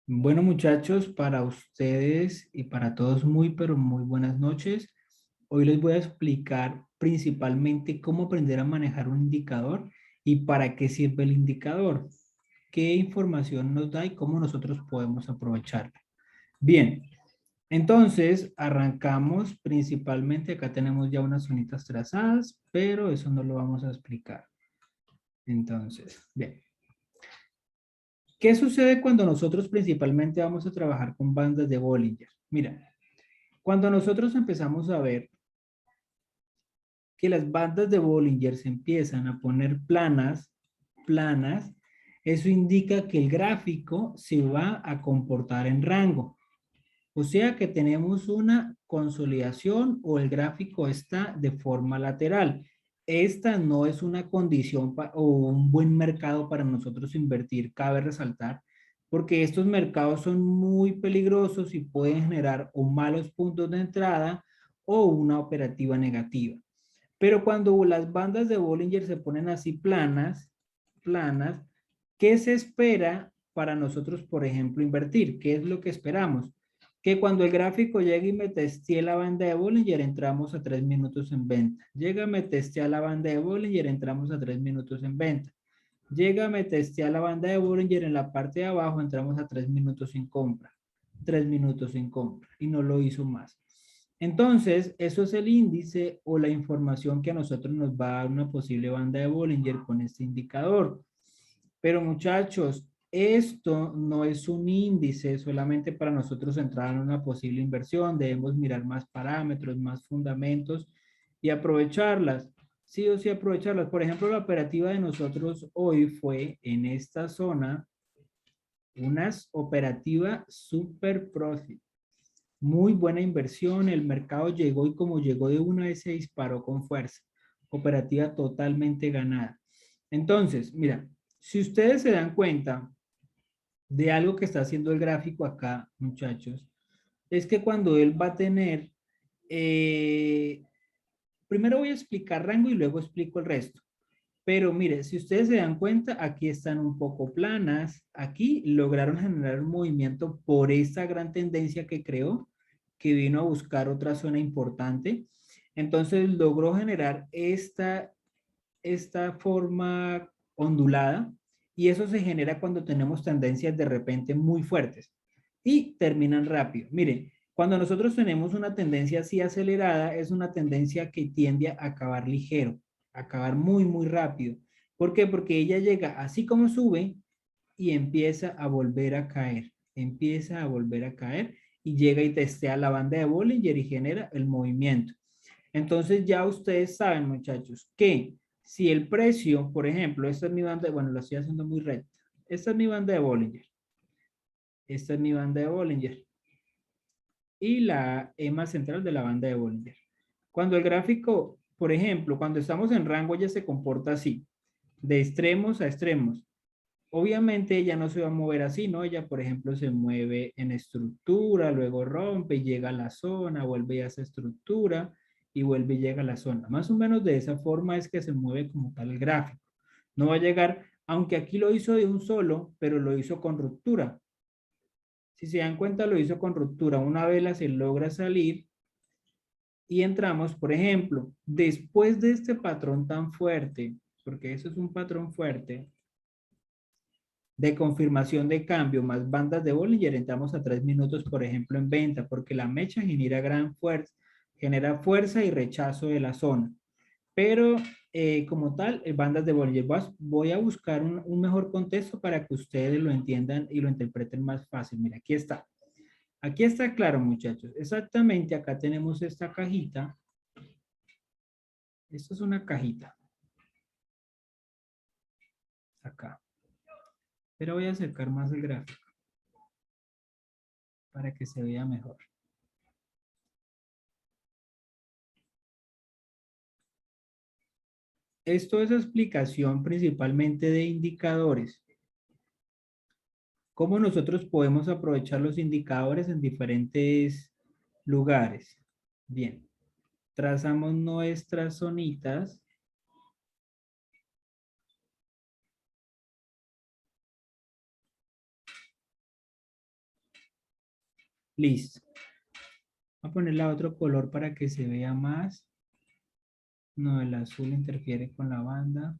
Bueno, muchachos, para ustedes y para todos muy, pero muy buenas noches. Hoy les voy a explicar principalmente cómo aprender a manejar un indicador y para qué sirve el indicador, qué información nos da y cómo nosotros podemos aprovecharla. Bien, entonces arrancamos principalmente, acá tenemos ya unas zonitas trazadas, pero eso no lo vamos a explicar. Entonces, bien. ¿Qué sucede cuando nosotros principalmente vamos a trabajar con bandas de Bollinger? Mira, cuando nosotros empezamos a ver que las bandas de Bollinger se empiezan a poner planas, eso indica que el gráfico se va a comportar en rango. O sea que tenemos una consolidación o el gráfico está de forma lateral. Esta no es una condición o un buen mercado para nosotros invertir, cabe resaltar, porque estos mercados son muy peligrosos y pueden generar o malos puntos de entrada o una operativa negativa. Pero cuando las bandas de Bollinger se ponen así planas, ¿qué se espera para nosotros, por ejemplo, invertir? ¿Qué es lo que esperamos? Que cuando el gráfico llegue y me testee la banda de Bollinger, entramos a 3 minutos en venta. Llega, me testea la banda de Bollinger, entramos a 3 minutos en venta. Llega, me testea la banda de Bollinger en la parte de abajo, entramos a 3 minutos en compra. 3 minutos en compra. Y no lo hizo más. Entonces, eso es el índice o la información que a nosotros nos va a dar una posible banda de Bollinger con este indicador. Pero muchachos, esto no es un índice solamente para nosotros entrar en una posible inversión. Debemos mirar más parámetros, más fundamentos y aprovecharlas. Sí o sí aprovecharlas. Por ejemplo, la operativa de nosotros hoy fue en esta zona una operativa super profit. Muy buena inversión, el mercado llegó y como llegó de una vez se disparó con fuerza. Operativa totalmente ganada. Entonces, mira, si ustedes se dan cuenta de algo que está haciendo el gráfico acá, muchachos, es que cuando él va a tener, primero voy a explicar rango y luego explico el resto. Pero mire, si ustedes se dan cuenta, aquí están un poco planas. Aquí lograron generar un movimiento por esta gran tendencia que creó, que vino a buscar otra zona importante. Entonces logró generar esta forma ondulada y eso se genera cuando tenemos tendencias de repente muy fuertes y terminan rápido. Miren, cuando nosotros tenemos una tendencia así acelerada, es una tendencia que tiende a acabar ligero, a acabar muy, muy rápido. ¿Por qué? Porque ella llega así como sube y empieza a volver a caer, empieza a volver a caer y llega y testea la banda de Bollinger y genera el movimiento. Entonces ya ustedes saben, muchachos, que si el precio, por ejemplo, esta es mi banda, bueno, lo estoy haciendo muy recta. Esta es mi banda de Bollinger. Esta es mi banda de Bollinger. Y la EMA central de la banda de Bollinger. Cuando el gráfico, por ejemplo, cuando estamos en rango ya se comporta así, de extremos a extremos. Obviamente ella no se va a mover así, ¿no? Ella, por ejemplo, se mueve en estructura, luego rompe y llega a la zona, vuelve a esa estructura y vuelve y llega a la zona. Más o menos de esa forma es que se mueve como tal el gráfico. No va a llegar, aunque aquí lo hizo de un solo, pero lo hizo con ruptura. Si se dan cuenta, lo hizo con ruptura. Una vela se logra salir y entramos, por ejemplo, después de este patrón tan fuerte, porque eso es un patrón fuerte, de confirmación de cambio más bandas de Bollinger, entramos a 3 minutos, por ejemplo, en venta, porque la mecha genera fuerza y rechazo de la zona. Pero como tal, bandas de Bollinger, voy a buscar un mejor contexto para que ustedes lo entiendan y lo interpreten más fácil. Mira, aquí está. Aquí está claro, muchachos. Exactamente, acá tenemos esta cajita. Esto es una cajita. Acá. Pero voy a acercar más el gráfico para que se vea mejor. Esto es explicación principalmente de indicadores. ¿Cómo nosotros podemos aprovechar los indicadores en diferentes lugares? Bien, trazamos nuestras zonitas Listo. Voy a ponerle a otro color para que se vea más. No, el azul interfiere con la banda.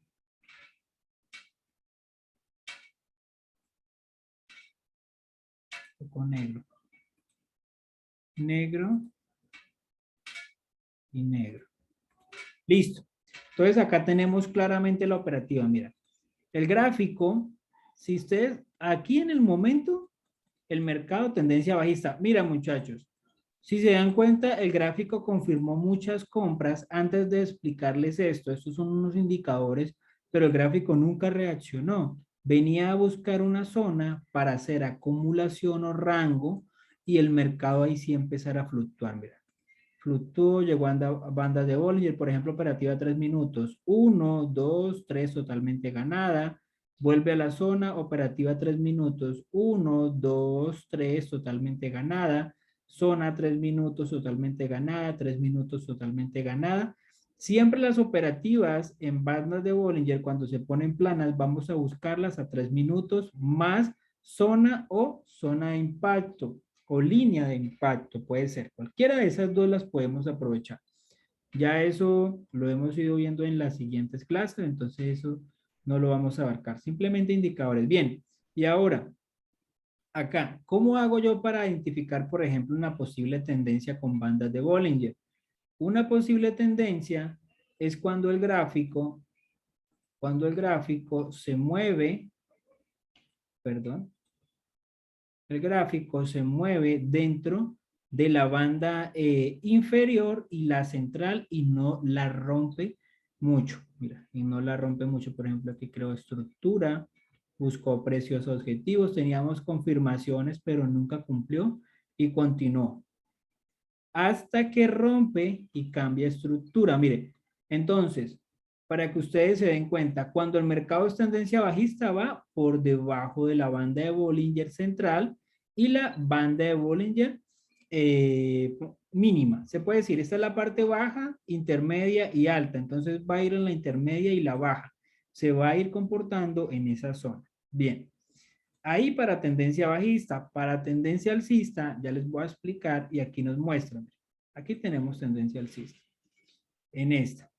Con negro. Negro y negro. Listo. Entonces acá tenemos claramente la operativa. Mira, el gráfico, si ustedes, aquí en el momento, el mercado tendencia bajista. Mira, muchachos, si se dan cuenta, el gráfico confirmó muchas compras antes de explicarles esto. Estos son unos indicadores, pero el gráfico nunca reaccionó. Venía a buscar una zona para hacer acumulación o rango y el mercado ahí sí empezara a fluctuar. Mira, fluctuó, llegó a bandas de Bollinger, por ejemplo, operativa 3 minutos. 1, 2, 3 totalmente ganada. Vuelve a la zona, operativa 3 minutos. 1, 2, 3 totalmente ganada. Zona 3 minutos totalmente ganada. 3 minutos totalmente ganada. Siempre las operativas en bandas de Bollinger, cuando se ponen planas, vamos a buscarlas a 3 minutos más zona o zona de impacto o línea de impacto, puede ser. Cualquiera de esas dos las podemos aprovechar. Ya eso lo hemos ido viendo en las siguientes clases, entonces eso no lo vamos a abarcar. Simplemente indicadores. Bien, y ahora, acá, ¿cómo hago yo para identificar, por ejemplo, una posible tendencia con bandas de Bollinger? Una posible tendencia es cuando el gráfico se mueve, perdón, el gráfico se mueve dentro de la banda inferior y la central y no la rompe mucho. Mira, y no la rompe mucho. Por ejemplo, aquí creo estructura, buscó precios objetivos, teníamos confirmaciones, pero nunca cumplió y continuó. Hasta que rompe y cambia estructura. Mire, entonces, para que ustedes se den cuenta, cuando el mercado es tendencia bajista va por debajo de la banda de Bollinger central y la banda de Bollinger mínima. Se puede decir, esta es la parte baja, intermedia y alta. Entonces va a ir en la intermedia y la baja. Se va a ir comportando en esa zona. Bien. Ahí para tendencia bajista, para tendencia alcista, ya les voy a explicar y aquí nos muestran. Aquí tenemos tendencia alcista. En esta.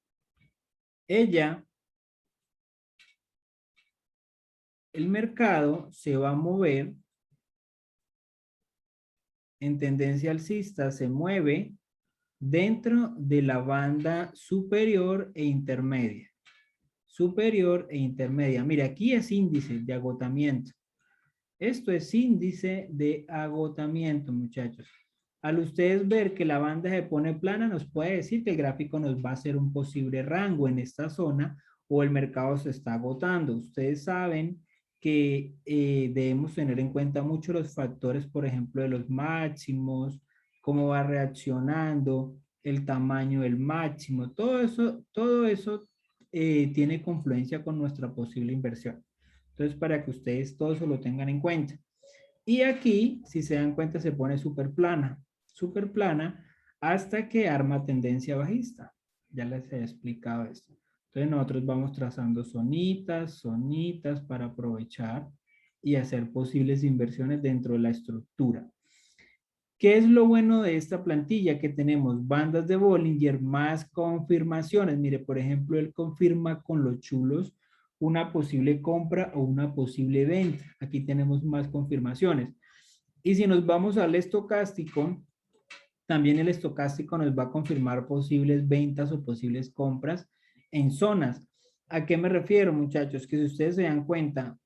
Ella, el mercado se va a mover en tendencia alcista, se mueve dentro de la banda superior e intermedia. Superior e intermedia. Mira, aquí es índice de agotamiento. Esto es índice de agotamiento, muchachos. Al ustedes ver que la banda se pone plana, nos puede decir que el gráfico nos va a hacer un posible rango en esta zona o el mercado se está agotando. Ustedes saben que debemos tener en cuenta mucho los factores, por ejemplo, de los máximos, cómo va reaccionando, el tamaño del máximo, todo eso tiene confluencia con nuestra posible inversión. Entonces, para que ustedes todo eso lo tengan en cuenta. Y aquí, si se dan cuenta, se pone súper plana, hasta que arma tendencia bajista. Ya les he explicado esto. Entonces, nosotros vamos trazando zonitas, zonitas para aprovechar y hacer posibles inversiones dentro de la estructura. ¿Qué es lo bueno de esta plantilla? Que tenemos bandas de Bollinger más confirmaciones. Mire, por ejemplo, él confirma con los chulos una posible compra o una posible venta. Aquí tenemos más confirmaciones. Y si nos vamos al estocástico, también el estocástico nos va a confirmar posibles ventas o posibles compras en zonas. ¿A qué me refiero, muchachos? Que si ustedes se dan cuenta,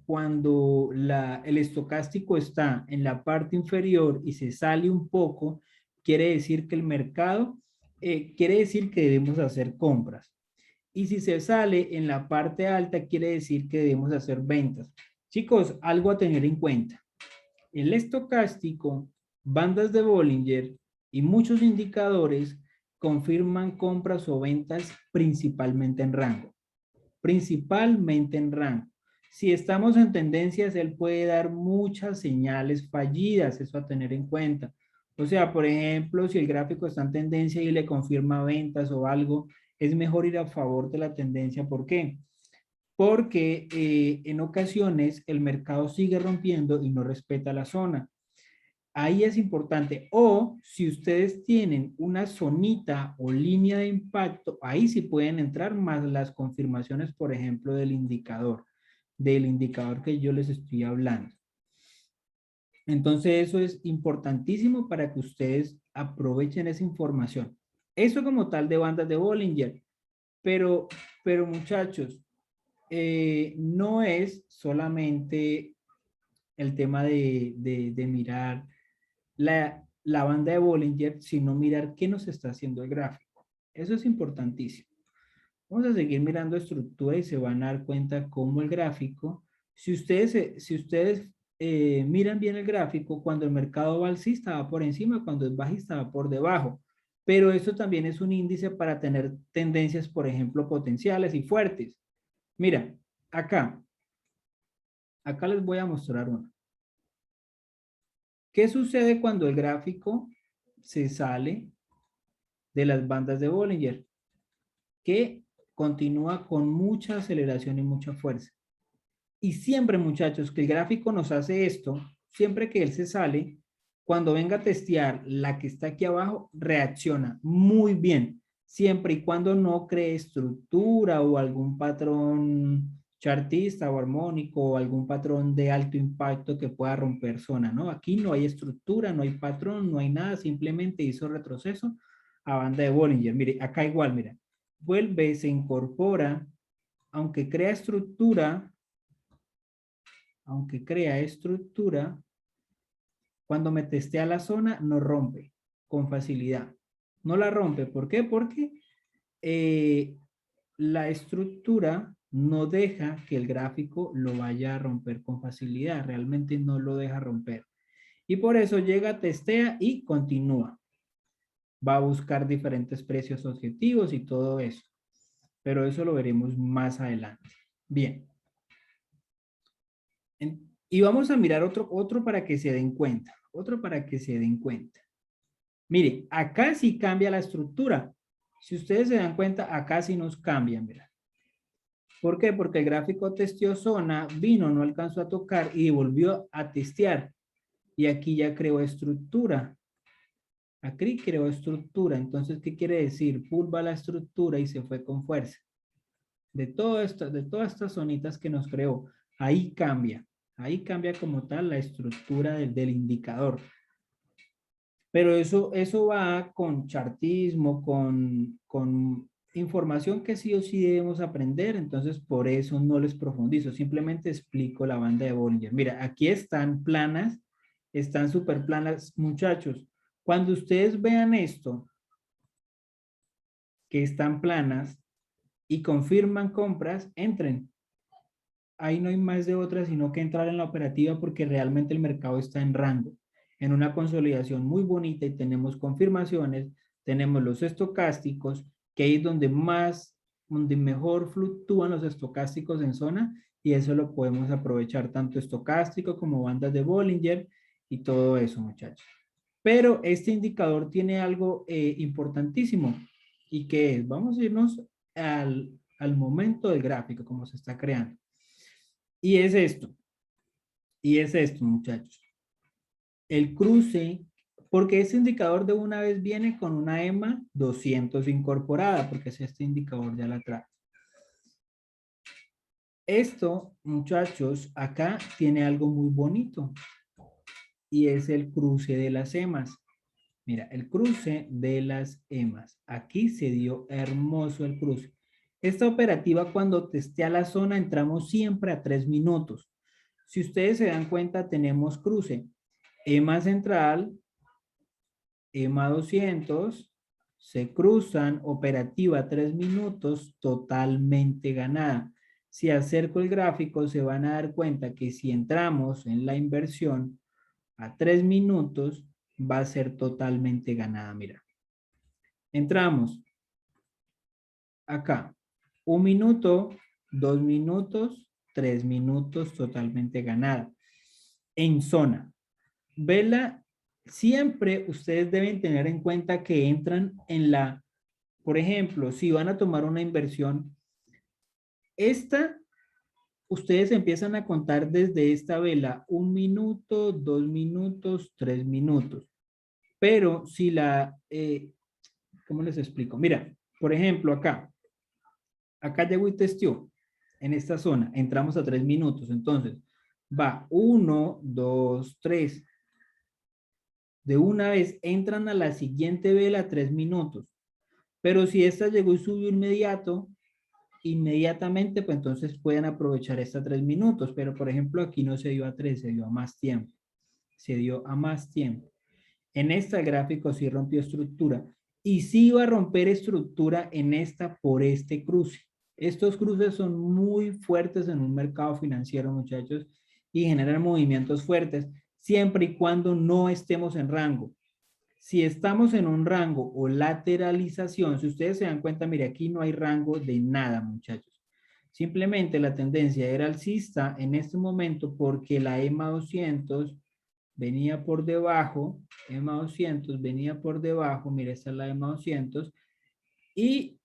cuando el estocástico está en la parte inferior y se sale un poco, quiere decir que el mercado, quiere decir que debemos hacer compras. Y si se sale en la parte alta, quiere decir que debemos hacer ventas. Chicos, algo a tener en cuenta. El estocástico, bandas de Bollinger y muchos indicadores confirman compras o ventas principalmente en rango. Principalmente en rango. Si estamos en tendencias, él puede dar muchas señales fallidas, eso a tener en cuenta. O sea, por ejemplo, si el gráfico está en tendencia y le confirma ventas o algo, es mejor ir a favor de la tendencia. ¿Por qué? Porque en ocasiones el mercado sigue rompiendo y no respeta la zona. Ahí es importante. O si ustedes tienen una zonita o línea de impacto, ahí sí pueden entrar más las confirmaciones, por ejemplo, del indicador que yo les estoy hablando. Entonces eso es importantísimo para que ustedes aprovechen esa información. Eso como tal de bandas de Bollinger. Pero, pero muchachos, no es solamente el tema de mirar la banda de Bollinger, sino mirar qué nos está haciendo el gráfico. Eso es importantísimo. Vamos a seguir mirando estructura y se van a dar cuenta cómo el gráfico, si ustedes miran bien el gráfico, cuando el mercado va alcista va por encima, cuando es bajista va por debajo. Pero eso también es un índice para tener tendencias, por ejemplo, potenciales y fuertes. Mira, acá les voy a mostrar una. ¿Qué sucede cuando el gráfico se sale de las bandas de Bollinger? Que continúa con mucha aceleración y mucha fuerza. Y siempre, muchachos, que el gráfico nos hace esto, siempre que él se sale, cuando venga a testear la que está aquí abajo, reacciona muy bien, siempre y cuando no cree estructura o algún patrón chartista o armónico o algún patrón de alto impacto que pueda romper zona, ¿no? Aquí no hay estructura, no hay patrón, no hay nada, simplemente hizo retroceso a banda de Bollinger. Mire, acá igual, mira, vuelve, se incorpora, aunque crea estructura, cuando me testea la zona, no rompe con facilidad. No la rompe. ¿Por qué? Porque la estructura no deja que el gráfico lo vaya a romper con facilidad. Realmente no lo deja romper. Y por eso llega, testea y continúa. Va a buscar diferentes precios objetivos y todo eso. Pero eso lo veremos más adelante. Bien. Y vamos a mirar otro para que se den cuenta. Otro para que se den cuenta. Mire, acá sí cambia la estructura. Si ustedes se dan cuenta, acá sí nos cambia, mira. ¿Por qué? Porque el gráfico testeó zona, vino, no alcanzó a tocar y volvió a testear. Y aquí ya creó estructura. Aquí creó estructura. Entonces, ¿qué quiere decir? Pulva la estructura y se fue con fuerza. De todas estas zonitas que nos creó, ahí cambia. Ahí cambia como tal la estructura del indicador. Pero eso va con chartismo, con información que sí o sí debemos aprender, entonces por eso no les profundizo, simplemente explico la banda de Bollinger. Mira, aquí están planas, están súper planas, muchachos. Cuando ustedes vean esto, que están planas y confirman compras, entren. Ahí no hay más de otra, sino que entrar en la operativa porque realmente el mercado está en rango, en una consolidación muy bonita y tenemos confirmaciones, tenemos los estocásticos, que ahí es donde mejor fluctúan los estocásticos en zona y eso lo podemos aprovechar tanto estocástico como bandas de Bollinger y todo eso, muchachos. Pero este indicador tiene algo importantísimo y que es, vamos a irnos al momento del gráfico, como se está creando. Y es esto. Y es esto, muchachos. El cruce, porque este indicador de una vez viene con una EMA 200 incorporada, porque es este indicador ya la trae. Esto, muchachos, acá tiene algo muy bonito. Y es el cruce de las EMAs. Mira, el cruce de las EMAs. Aquí se dio hermoso el cruce. Esta operativa cuando testea la zona entramos siempre a 3 minutos. Si ustedes se dan cuenta tenemos cruce. EMA central, EMA 200, se cruzan, operativa 3 minutos, totalmente ganada. Si acerco el gráfico se van a dar cuenta que si entramos en la inversión a 3 minutos va a ser totalmente ganada. Mira, entramos acá, 1 minuto, 2 minutos, 3 minutos totalmente ganada. En zona. Vela, siempre ustedes deben tener en cuenta que entran en por ejemplo, si van a tomar una inversión, esta ustedes empiezan a contar desde esta vela 1 minuto, 2 minutos, 3 minutos. Pero si ¿cómo les explico? Mira, por ejemplo, acá llegó y testeó en esta zona, entramos a 3 minutos, entonces va 1, 2, 3. De una vez entran a la siguiente vela 3 minutos. Pero si esta llegó y subió inmediatamente, pues entonces pueden aprovechar estas 3 minutos. Pero por ejemplo, aquí no se dio a 3, se dio a más tiempo. Se dio a más tiempo. En este gráfico sí rompió estructura. Y sí iba a romper estructura en esta por este cruce. Estos cruces son muy fuertes en un mercado financiero, muchachos, y generan movimientos fuertes, siempre y cuando no estemos en rango. Si estamos en un rango o lateralización, si ustedes se dan cuenta, mire, aquí no hay rango de nada, muchachos. Simplemente la tendencia era alcista en este momento porque la EMA 200 venía por debajo, EMA 200 venía por debajo, mire, esta es la EMA 200, y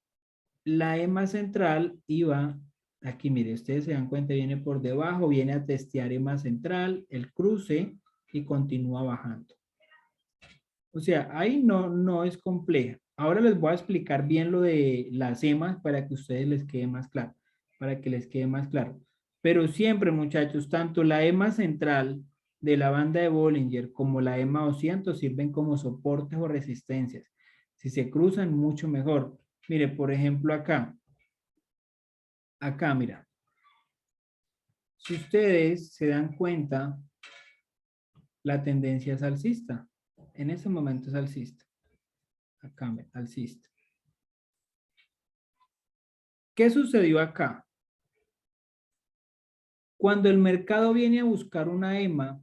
la EMA central iba, aquí mire, ustedes se dan cuenta, viene por debajo, viene a testear EMA central, el cruce, y continúa bajando. O sea, ahí no es compleja. Ahora les voy a explicar bien lo de las EMAs para que a ustedes les quede más claro, para que les quede más claro. Pero siempre, muchachos, tanto la EMA central de la banda de Bollinger como la EMA 200 sirven como soportes o resistencias. Si se cruzan, mucho mejor. Mire, por ejemplo, acá, mira. Si ustedes se dan cuenta, la tendencia es alcista. En ese momento es alcista. Acá, alcista. ¿Qué sucedió acá? Cuando el mercado viene a buscar una EMA,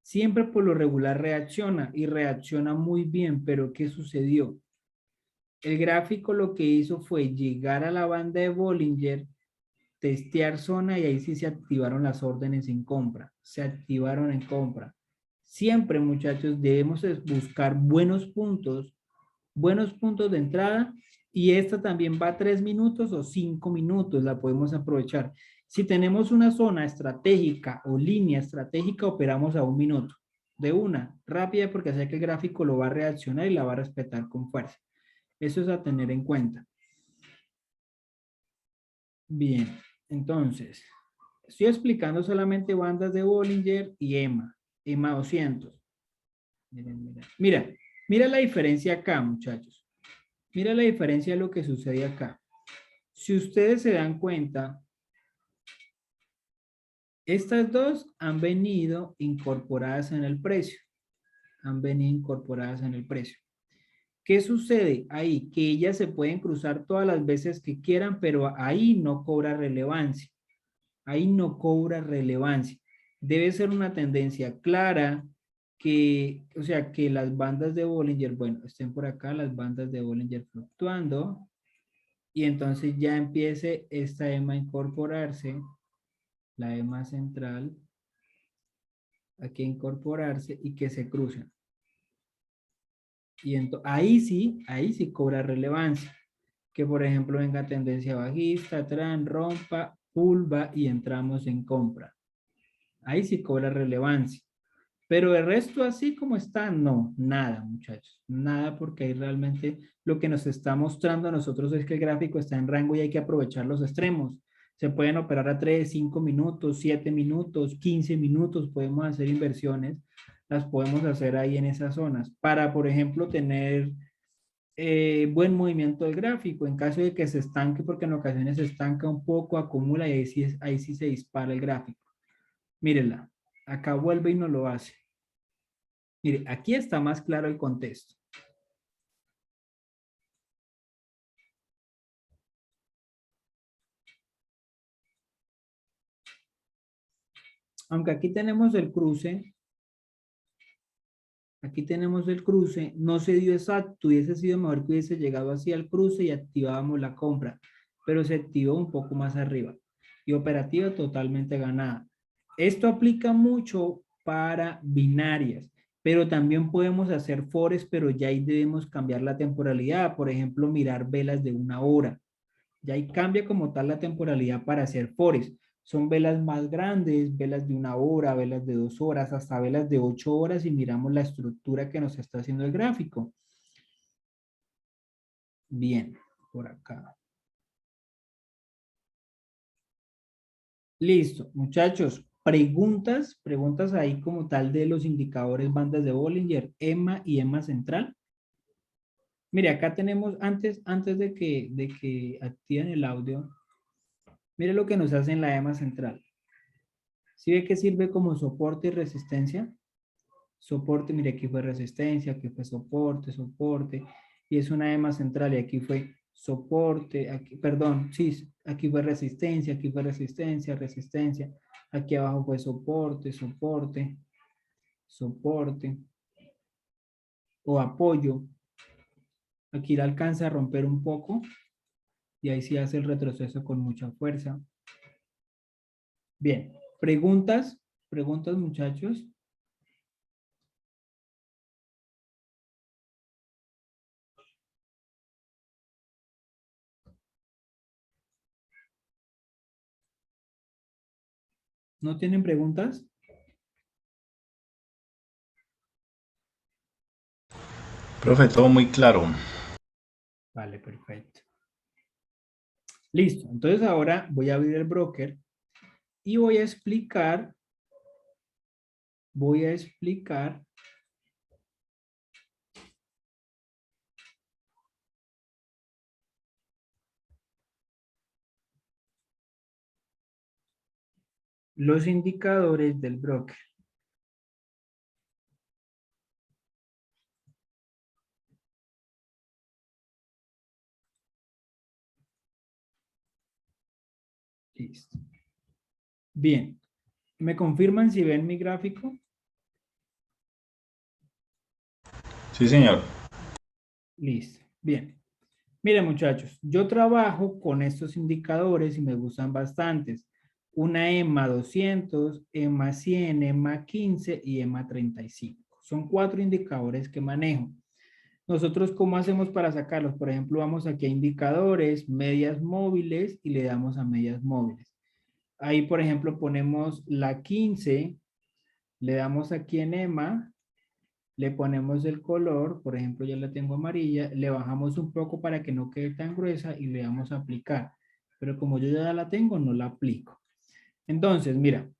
siempre por lo regular reacciona y reacciona muy bien, pero ¿qué sucedió? El gráfico lo que hizo fue llegar a la banda de Bollinger, testear zona y ahí sí se activaron las órdenes en compra, se activaron en compra. Siempre, muchachos, debemos buscar buenos puntos de entrada y esta también va a 3 minutos o 5 minutos, la podemos aprovechar. Si tenemos una zona estratégica o línea estratégica, operamos a 1 minuto. De una, rápida, porque sé que el gráfico lo va a reaccionar y la va a respetar con fuerza. Eso es a tener en cuenta. Bien, entonces, estoy explicando solamente bandas de Bollinger y EMA 200. Miren, mira la diferencia acá, muchachos. Mira la diferencia de lo que sucede acá. Si ustedes se dan cuenta, estas dos han venido incorporadas en el precio. Han venido incorporadas en el precio. ¿Qué sucede ahí? Que ellas se pueden cruzar todas las veces que quieran, pero ahí no cobra relevancia. Ahí no cobra relevancia. Debe ser una tendencia clara que, o sea, que las bandas de Bollinger, bueno, estén por acá las bandas de Bollinger fluctuando y entonces ya empiece esta EMA a incorporarse, la EMA central, aquí a incorporarse y que se crucen. Y ahí sí cobra relevancia. Que por ejemplo venga tendencia bajista, rompa, pulva y entramos en compra. Ahí sí cobra relevancia. Pero el resto así como está, no, nada muchachos, nada porque ahí realmente lo que nos está mostrando a nosotros es que el gráfico está en rango y hay que aprovechar los extremos. Se pueden operar a 3, 5 minutos, 7 minutos, 15 minutos, podemos hacer inversiones, las podemos hacer ahí en esas zonas para, por ejemplo, tener buen movimiento del gráfico en caso de que se estanque, porque en ocasiones se estanca un poco, acumula y ahí sí se dispara el gráfico. Mírenla, acá vuelve y no lo hace. Mire, aquí está más claro el contexto. Aunque aquí tenemos el cruce, no se dio exacto, hubiese sido mejor que hubiese llegado así al cruce y activábamos la compra, pero se activó un poco más arriba y operativa totalmente ganada. Esto aplica mucho para binarias, pero también podemos hacer forex, pero ya ahí debemos cambiar la temporalidad, por ejemplo, mirar velas de 1 hora. Ya ahí cambia como tal la temporalidad para hacer forex. Son velas más grandes, velas de 1 hora, velas de 2 horas, hasta velas de 8 horas y miramos la estructura que nos está haciendo el gráfico. Bien, por acá. Listo, muchachos. Preguntas ahí como tal de los indicadores bandas de Bollinger, EMA y EMA central. Mire, acá tenemos, antes de que activen el audio, mire lo que nos hace en la EMA central. ¿Sí ve que sirve como soporte y resistencia? Soporte, mire, aquí fue resistencia, aquí fue soporte, soporte, y es una EMA central, y aquí fue soporte, aquí, perdón, sí, aquí fue resistencia, aquí fue resistencia, resistencia, aquí abajo fue soporte, soporte, soporte, o apoyo, aquí la alcanza a romper un poco, y ahí sí hace el retroceso con mucha fuerza. Bien, preguntas muchachos. ¿No tienen preguntas? Profe, todo muy claro. Vale, perfecto. Listo, entonces ahora voy a abrir el broker y voy a explicar los indicadores del broker. Listo. Bien, ¿me confirman si ven mi gráfico? Sí, señor. Listo, bien. Miren muchachos, yo trabajo con estos indicadores y me gustan bastantes. Una EMA 200, EMA 100, EMA 15 y EMA 35. Son 4 indicadores que manejo. Nosotros, ¿cómo hacemos para sacarlos? Por ejemplo, vamos aquí a indicadores, medias móviles y le damos a medias móviles. Ahí, por ejemplo, ponemos la 15, le damos aquí en EMA, le ponemos el color, por ejemplo, ya la tengo amarilla, le bajamos un poco para que no quede tan gruesa y le damos a aplicar. Pero como yo ya la tengo, no la aplico. Entonces, mira,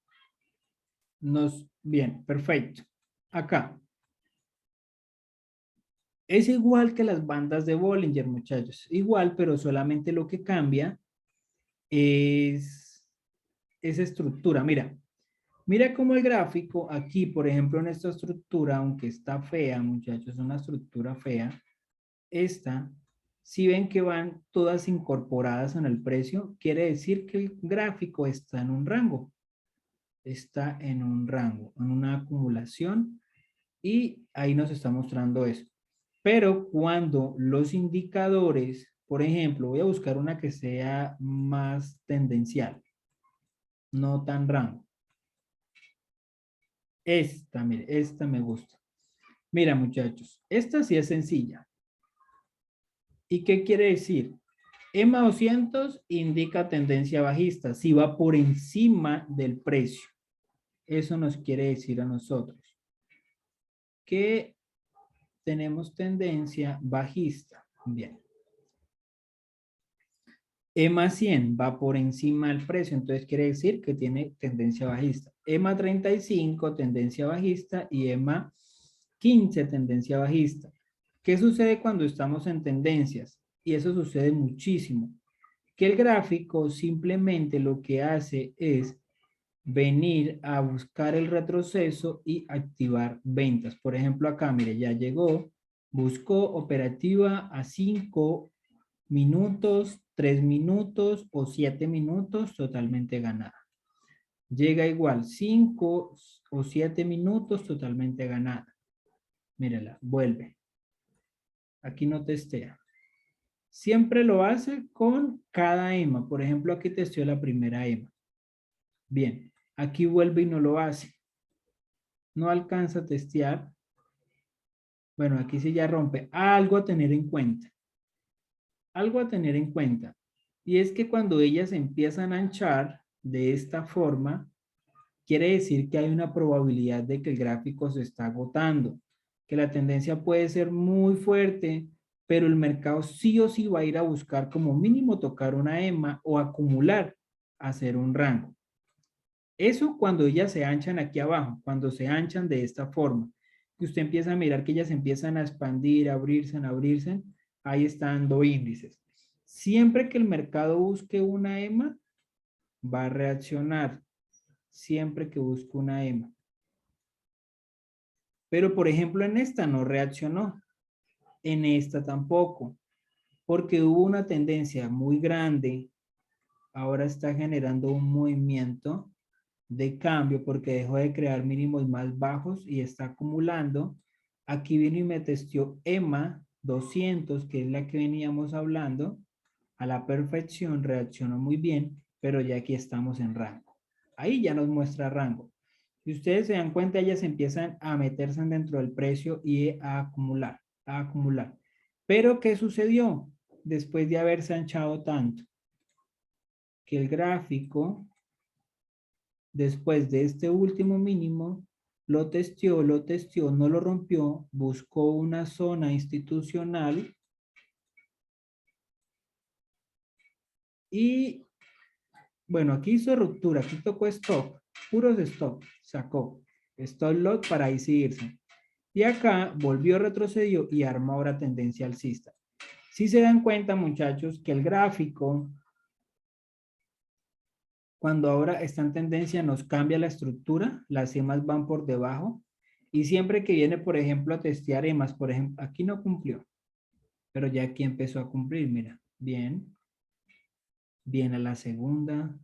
bien, perfecto. Acá, es igual que las bandas de Bollinger, muchachos. Igual, pero solamente lo que cambia es esa estructura. Mira cómo el gráfico aquí, por ejemplo, en esta estructura, aunque está fea, muchachos, es una estructura fea, esta, si ven que van todas incorporadas en el precio, quiere decir que el gráfico está en un rango. Está en un rango, en una acumulación, y ahí nos está mostrando eso. Pero cuando los indicadores, por ejemplo, voy a buscar una que sea más tendencial, no tan rango. Esta, mire, esta me gusta. Mira, muchachos, esta sí es sencilla. ¿Y qué quiere decir? EMA 200 indica tendencia bajista, si va por encima del precio. Eso nos quiere decir a nosotros que tenemos tendencia bajista. Bien. EMA 100 va por encima del precio, entonces quiere decir que tiene tendencia bajista. EMA 35, tendencia bajista, y EMA 15, tendencia bajista. ¿Qué sucede cuando estamos en tendencias? Y eso sucede muchísimo. Que el gráfico simplemente lo que hace es venir a buscar el retroceso y activar ventas. Por ejemplo, acá, mire, ya llegó, buscó operativa a 5 minutos, 3 minutos o 7 minutos totalmente ganada. Llega igual 5 o 7 minutos totalmente ganada. Mírela, vuelve. Aquí no testea. Siempre lo hace con cada EMA. Por ejemplo, aquí testeó la primera EMA. Bien, aquí vuelve y no lo hace. No alcanza a testear. Bueno, aquí sí ya rompe. Algo a tener en cuenta. Algo a tener en cuenta. Y es que cuando ellas empiezan a anchar de esta forma, quiere decir que hay una probabilidad de que el gráfico se está agotando, que la tendencia puede ser muy fuerte, pero el mercado sí o sí va a ir a buscar como mínimo tocar una EMA o acumular, hacer un rango. Eso cuando ellas se anchan aquí abajo, cuando se anchan de esta forma, que usted empieza a mirar que ellas empiezan a expandir, a abrirse, ahí están dando índices. Siempre que el mercado busque una EMA, va a reaccionar. Siempre que busque una EMA. Pero, por ejemplo, en esta no reaccionó. En esta tampoco. Porque hubo una tendencia muy grande. Ahora está generando un movimiento de cambio porque dejó de crear mínimos más bajos y está acumulando. Aquí vino y me testeó EMA 200, que es la que veníamos hablando. A la perfección, reaccionó muy bien, pero ya aquí estamos en rango. Ahí ya nos muestra rango. Si ustedes se dan cuenta, ellas empiezan a meterse dentro del precio y a acumular, a acumular. Pero, ¿qué sucedió? Después de haberse anchado tanto, que el gráfico, después de este último mínimo, lo testeó, no lo rompió, buscó una zona institucional y, bueno, aquí hizo ruptura, aquí tocó stop, puros stop, sacó stop loss para ahí seguirse. Y acá volvió, retrocedió y armó ahora tendencia alcista. Si se dan cuenta, muchachos, que el gráfico, cuando ahora está en tendencia, nos cambia la estructura, las EMAs van por debajo, y siempre que viene, por ejemplo, a testear EMAs, por ejemplo, aquí no cumplió, pero ya aquí empezó a cumplir, mira, bien, bien a la segunda,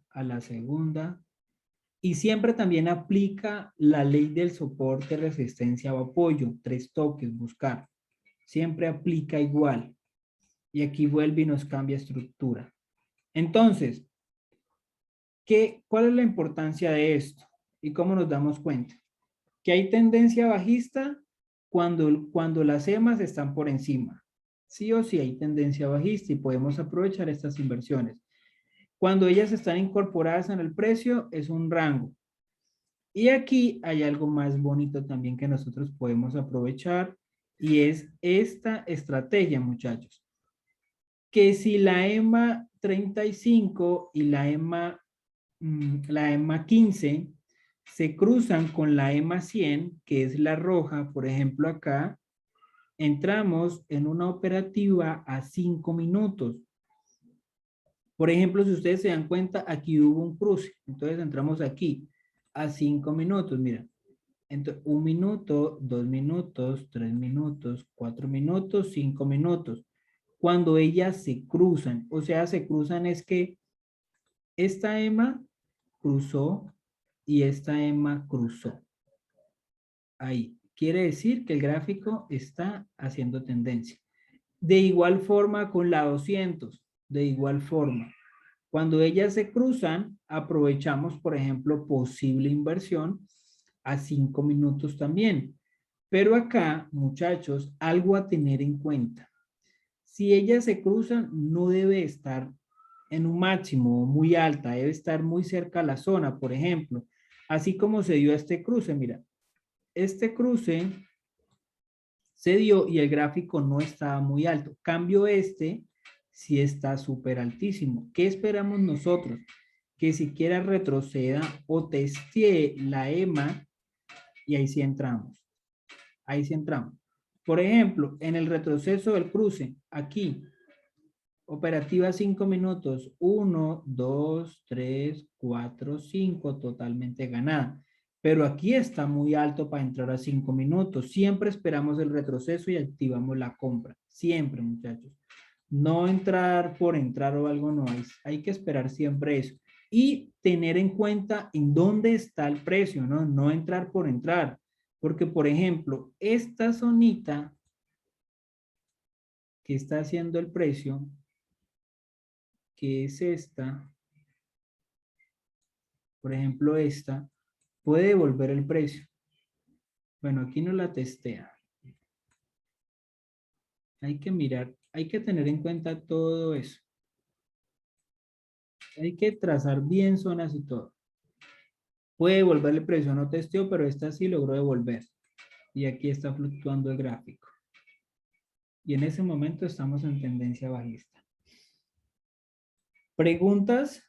y siempre también aplica la ley del soporte, resistencia o apoyo, 3 toques, buscar, siempre aplica igual. Y aquí vuelve y nos cambia estructura. Entonces, ¿cuál es la importancia de esto? ¿Y cómo nos damos cuenta? Que hay tendencia bajista cuando las EMAs están por encima. Sí o sí hay tendencia bajista y podemos aprovechar estas inversiones. Cuando ellas están incorporadas en el precio, es un rango. Y aquí hay algo más bonito también que nosotros podemos aprovechar y es esta estrategia, muchachos. Que si la EMA 35 y la EMA 15 se cruzan con la EMA 100, que es la roja, por ejemplo acá, entramos en una operativa a 5 minutos. Por ejemplo, si ustedes se dan cuenta, aquí hubo un cruce. Entonces entramos aquí a 5 minutos, mira. Entonces, 1 minuto, 2 minutos, 3 minutos, 4 minutos, 5 minutos. Cuando ellas se cruzan, o sea, se cruzan es que esta EMA cruzó y esta EMA cruzó. Ahí. Quiere decir que el gráfico está haciendo tendencia. De igual forma con la 200, de igual forma. Cuando ellas se cruzan, aprovechamos, por ejemplo, posible inversión a 5 minutos también. Pero acá, muchachos, algo a tener en cuenta. Si ellas se cruzan, no debe estar en un máximo muy alta, debe estar muy cerca a la zona, por ejemplo. Así como se dio este cruce, mira. Este cruce se dio y el gráfico no estaba muy alto. Cambio este, sí está súper altísimo. ¿Qué esperamos nosotros? Que siquiera retroceda o testee la EMA y ahí sí entramos. Ahí sí entramos. Por ejemplo, en el retroceso del cruce, aquí, operativa 5 minutos, 1, 2, 3, 4, 5, totalmente ganada. Pero aquí está muy alto para entrar a 5 minutos. Siempre esperamos el retroceso y activamos la compra. Siempre, muchachos. No entrar por entrar o algo, no. Hay que esperar siempre eso. Y tener en cuenta en dónde está el precio, ¿no? No entrar por entrar. Porque, por ejemplo, esta zonita que está haciendo el precio, que es esta, por ejemplo, esta, puede devolver el precio. Bueno, aquí no la testea. Hay que mirar, hay que tener en cuenta todo eso. Hay que trazar bien zonas y todo. Puede devolverle presión o testeo, pero esta sí logró devolver. Y aquí está fluctuando el gráfico. Y en ese momento estamos en tendencia bajista. ¿Preguntas?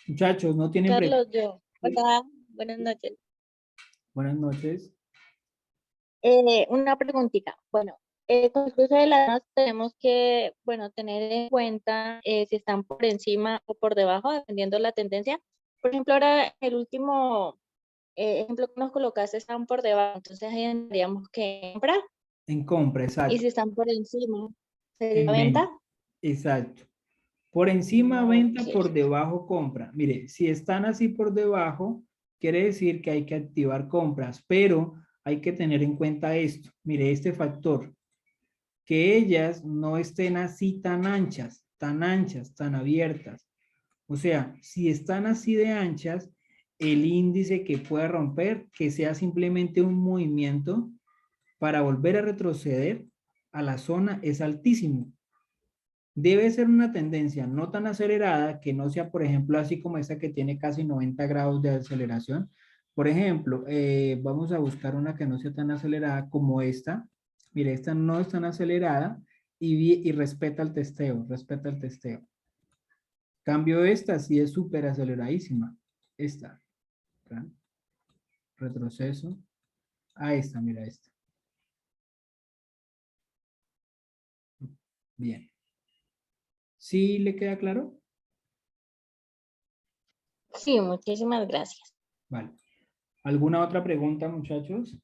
Muchachos, ¿no tienen preguntas? Carlos, yo. Hola, buenas noches. Buenas noches. Una preguntita. Bueno, con el cruce de las zonas tenemos que, bueno, tener en cuenta si están por encima o por debajo, dependiendo de la tendencia. Por ejemplo, ahora el último ejemplo que nos colocaste están por debajo, entonces ahí tendríamos que comprar. En compra, Y exacto. si están por encima, ¿sería En venta? venta, exacto. Por encima venta, Ok. por debajo compra. Mire, si están así por debajo, quiere decir que hay que activar compras, pero hay que tener en cuenta esto. Mire, este factor, que ellas no estén así tan anchas, tan abiertas. O sea, si están así de anchas, el índice que pueda romper, que sea simplemente un movimiento para volver a retroceder a la zona es altísimo. Debe ser una tendencia no tan acelerada, que no sea, por ejemplo, así como esta que tiene casi 90 grados de aceleración. Por ejemplo, vamos a buscar una que no sea tan acelerada como esta. Mire, esta no es tan acelerada y respeta el testeo, respeta el testeo. Cambio esta, sí es súper aceleradísima. Esta, ¿verdad? Retroceso. A esta, mira esta. Bien. ¿Sí le queda claro? Sí, muchísimas gracias. Vale. ¿Alguna otra pregunta, muchachos?